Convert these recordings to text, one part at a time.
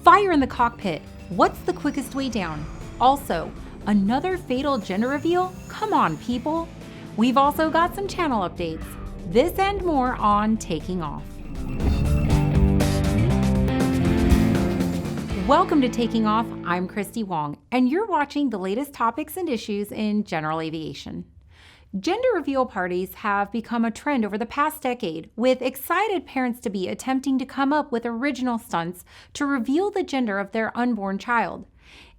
Fire in the cockpit. What's the quickest way down? Also, another fatal gender reveal? Come on, people. We've also got some channel updates. This and more on Taking Off. Welcome to Taking Off. I'm Christy Wong, and you're watching the latest topics and issues in general aviation. Gender reveal parties have become a trend over the past decade, with excited parents-to-be attempting to come up with original stunts to reveal the gender of their unborn child.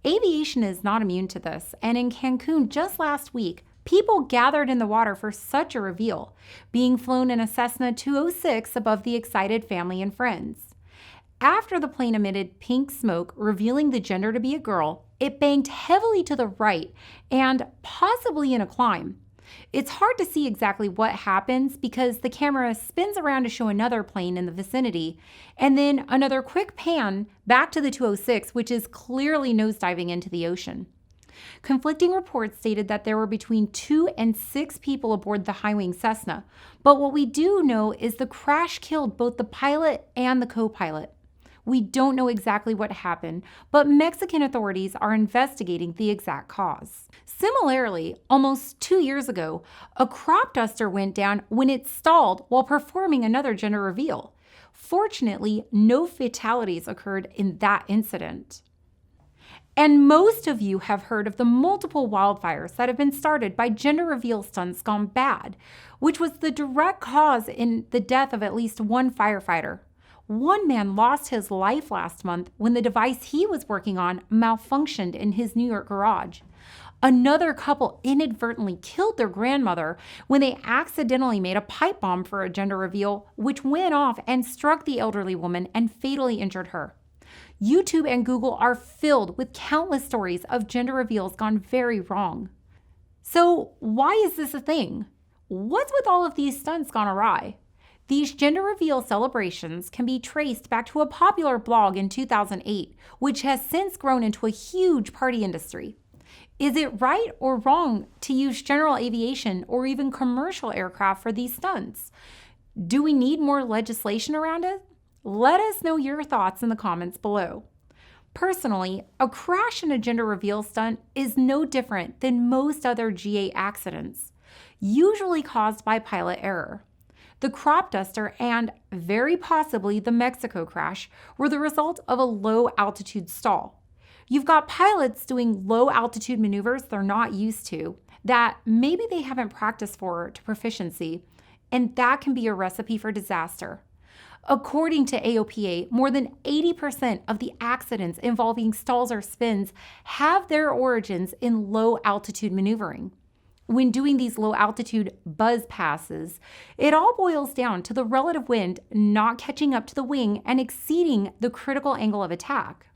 Aviation is not immune to this, and in Cancun just last week, people gathered in the water for such a reveal, being flown in a Cessna 206 above the excited family and friends. After the plane emitted pink smoke, revealing the gender to be a girl, it banked heavily to the right and possibly in a climb. It's hard to see exactly what happens because the camera spins around to show another plane in the vicinity, and then another quick pan back to the 206, which is clearly nosediving into the ocean. Conflicting reports stated that there were between 2 and 6 people aboard the high-wing Cessna, but what we do know is the crash killed both the pilot and the co-pilot. We don't know exactly what happened, but Mexican authorities are investigating the exact cause. Similarly, almost 2 years ago, a crop duster went down when it stalled while performing another gender reveal. Fortunately, no fatalities occurred in that incident. And most of you have heard of the multiple wildfires that have been started by gender reveal stunts gone bad, which was the direct cause in the death of at least one firefighter. One man lost his life last month when the device he was working on malfunctioned in his New York garage. Another couple inadvertently killed their grandmother when they accidentally made a pipe bomb for a gender reveal, which went off and struck the elderly woman and fatally injured her. YouTube and Google are filled with countless stories of gender reveals gone very wrong. So why is this a thing? What's with all of these stunts gone awry? These gender reveal celebrations can be traced back to a popular blog in 2008, which has since grown into a huge party industry. Is it right or wrong to use general aviation or even commercial aircraft for these stunts? Do we need more legislation around it? Let us know your thoughts in the comments below. Personally, a crash in a gender reveal stunt is no different than most other GA accidents, usually caused by pilot error. The crop duster and, very possibly, the Mexico crash were the result of a low-altitude stall. You've got pilots doing low-altitude maneuvers they're not used to, that maybe they haven't practiced for to proficiency, and that can be a recipe for disaster. According to AOPA, more than 80% of the accidents involving stalls or spins have their origins in low-altitude maneuvering. When doing these low-altitude buzz passes, it all boils down to the relative wind not catching up to the wing and exceeding the critical angle of attack.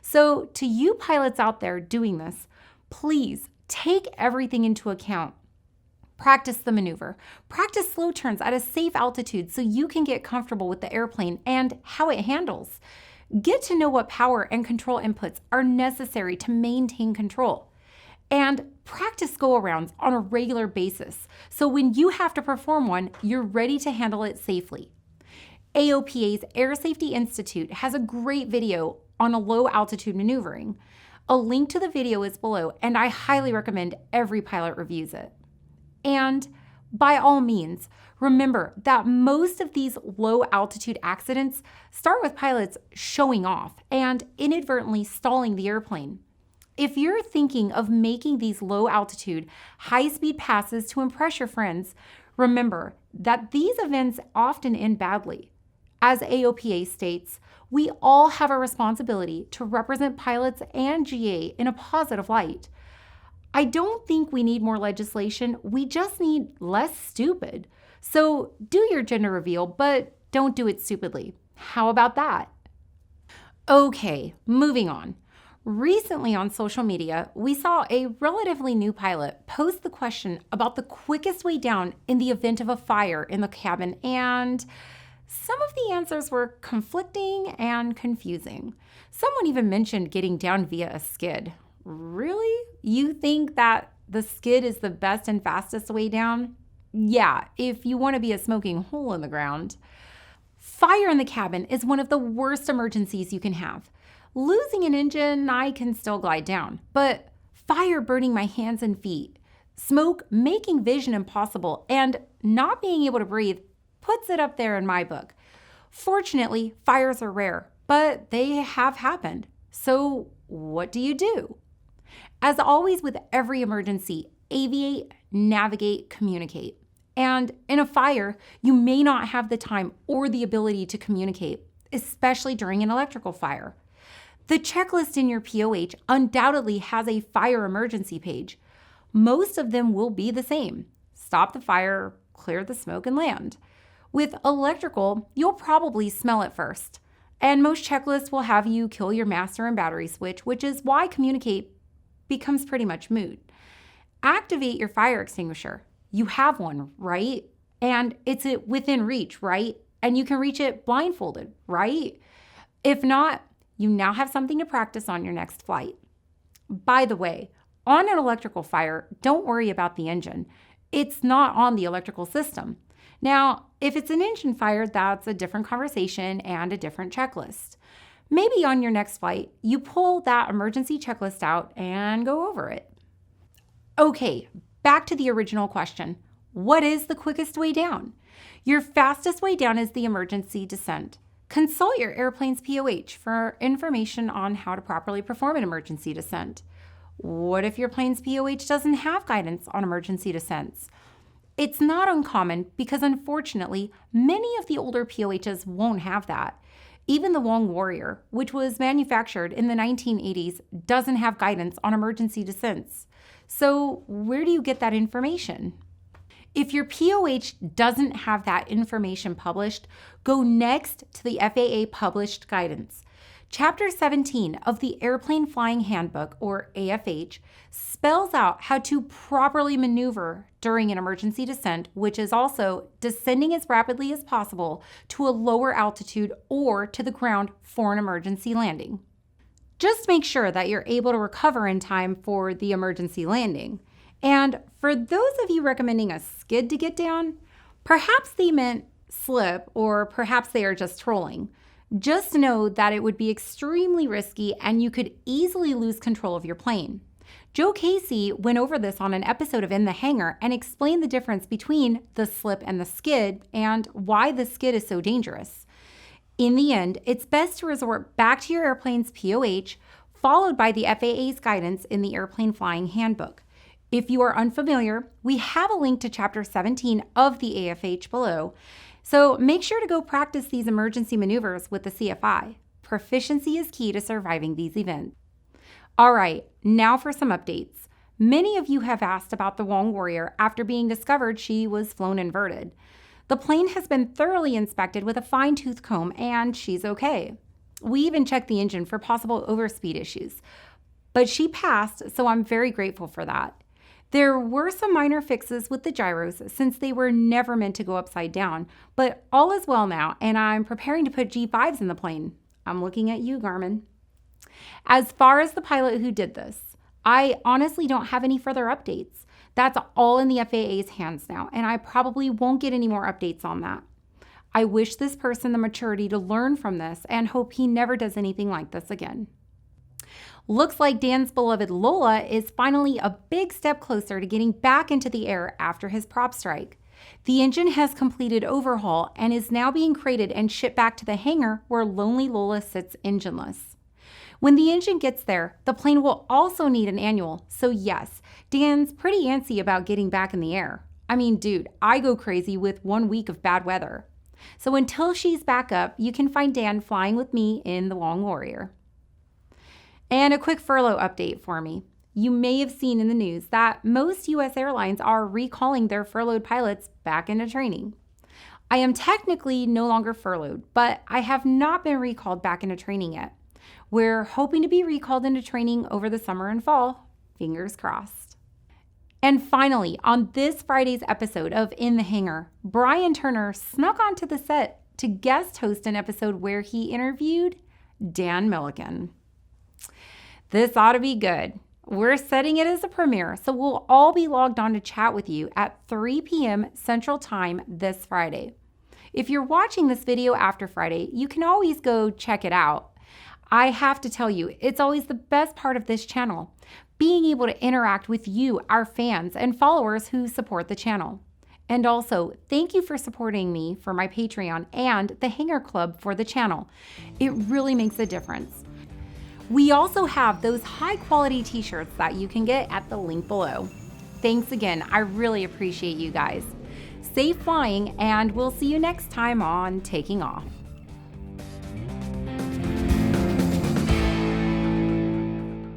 So to you pilots out there doing this, please take everything into account. Practice the maneuver. Practice slow turns at a safe altitude so you can get comfortable with the airplane and how it handles. Get to know what power and control inputs are necessary to maintain control. And practice go-arounds on a regular basis, so when you have to perform one, you're ready to handle it safely. AOPA's Air Safety Institute has a great video on a low-altitude maneuvering. A link to the video is below, and I highly recommend every pilot reviews it. And by all means, remember that most of these low-altitude accidents start with pilots showing off and inadvertently stalling the airplane. If you're thinking of making these low-altitude, high-speed passes to impress your friends, remember that these events often end badly. As AOPA states, we all have a responsibility to represent pilots and GA in a positive light. I don't think we need more legislation, we just need less stupid. So do your gender reveal, but don't do it stupidly. How about that? Okay, moving on. Recently on social media, we saw a relatively new pilot post the question about the quickest way down in the event of a fire in the cabin, and some of the answers were conflicting and confusing. Someone even mentioned getting down via a skid. Really? You think that the skid is the best and fastest way down? Yeah, if you want to be a smoking hole in the ground. Fire in the cabin is one of the worst emergencies you can have. Losing an engine, I can still glide down, but fire burning my hands and feet, smoke making vision impossible, and not being able to breathe puts it up there in my book. Fortunately, fires are rare, but they have happened. So what do you do? As always with every emergency, aviate, navigate, communicate. And in a fire, you may not have the time or the ability to communicate, especially during an electrical fire. The checklist in your POH undoubtedly has a fire emergency page. Most of them will be the same. Stop the fire, clear the smoke, and land. With electrical, you'll probably smell it first. And most checklists will have you kill your master and battery switch, which is why communicate becomes pretty much moot. Activate your fire extinguisher. You have one, right? And it's within reach, right? And you can reach it blindfolded, right? If not, you now have something to practice on your next flight. By the way, on an electrical fire, don't worry about the engine. It's not on the electrical system. Now, if it's an engine fire, that's a different conversation and a different checklist. Maybe on your next flight, you pull that emergency checklist out and go over it. Okay, back to the original question. What is the quickest way down? Your fastest way down is the emergency descent. Consult your airplane's POH for information on how to properly perform an emergency descent. What if your plane's POH doesn't have guidance on emergency descents? It's not uncommon because unfortunately, many of the older POHs won't have that. Even the Wong Warrior, which was manufactured in the 1980s, doesn't have guidance on emergency descents. So where do you get that information? If your POH doesn't have that information published, go next to the FAA published guidance. Chapter 17 of the Airplane Flying Handbook, or AFH, spells out how to properly maneuver during an emergency descent, which is also descending as rapidly as possible to a lower altitude or to the ground for an emergency landing. Just make sure that you're able to recover in time for the emergency landing. And for those of you recommending a skid to get down, perhaps they meant slip or perhaps they are just trolling. Just know that it would be extremely risky and you could easily lose control of your plane. Joe Casey went over this on an episode of In the Hangar and explained the difference between the slip and the skid and why the skid is so dangerous. In the end, it's best to resort back to your airplane's POH, followed by the FAA's guidance in the Airplane Flying Handbook. If you are unfamiliar, we have a link to Chapter 17 of the AFH below, so make sure to go practice these emergency maneuvers with the CFI. Proficiency is key to surviving these events. All right, now for some updates. Many of you have asked about the Wong Warrior after being discovered she was flown inverted. The plane has been thoroughly inspected with a fine-tooth comb and she's okay. We even checked the engine for possible overspeed issues. But she passed, so I'm very grateful for that. There were some minor fixes with the gyros since they were never meant to go upside down, but all is well now and I'm preparing to put G5s in the plane. I'm looking at you, Garmin. As far as the pilot who did this, I honestly don't have any further updates. That's all in the FAA's hands now, and I probably won't get any more updates on that. I wish this person the maturity to learn from this and hope he never does anything like this again. Looks like Dan's beloved Lola is finally a big step closer to getting back into the air after his prop strike. The engine has completed overhaul and is now being crated and shipped back to the hangar where Lonely Lola sits engineless. When the engine gets there, the plane will also need an annual, so yes, Dan's pretty antsy about getting back in the air. I mean, dude, I go crazy with 1 week of bad weather. So until she's back up, you can find Dan flying with me in the Wong Warrior. And a quick furlough update for me. You may have seen in the news that most U.S. airlines are recalling their furloughed pilots back into training. I am technically no longer furloughed, but I have not been recalled back into training yet. We're hoping to be recalled into training over the summer and fall. Fingers crossed. And finally, on this Friday's episode of In the Hangar, Brian Turner snuck onto the set to guest host an episode where he interviewed Dan Milliken. This ought to be good. We're setting it as a premiere, so we'll all be logged on to chat with you at 3 p.m. Central Time this Friday. If you're watching this video after Friday, you can always go check it out. I have to tell you, it's always the best part of this channel, being able to interact with you, our fans and followers who support the channel. And also, thank you for supporting me for my Patreon and the Hangar Club for the channel. It really makes a difference. We also have those high-quality t-shirts that you can get at the link below. Thanks again. I really appreciate you guys. Safe flying, and we'll see you next time on Taking Off.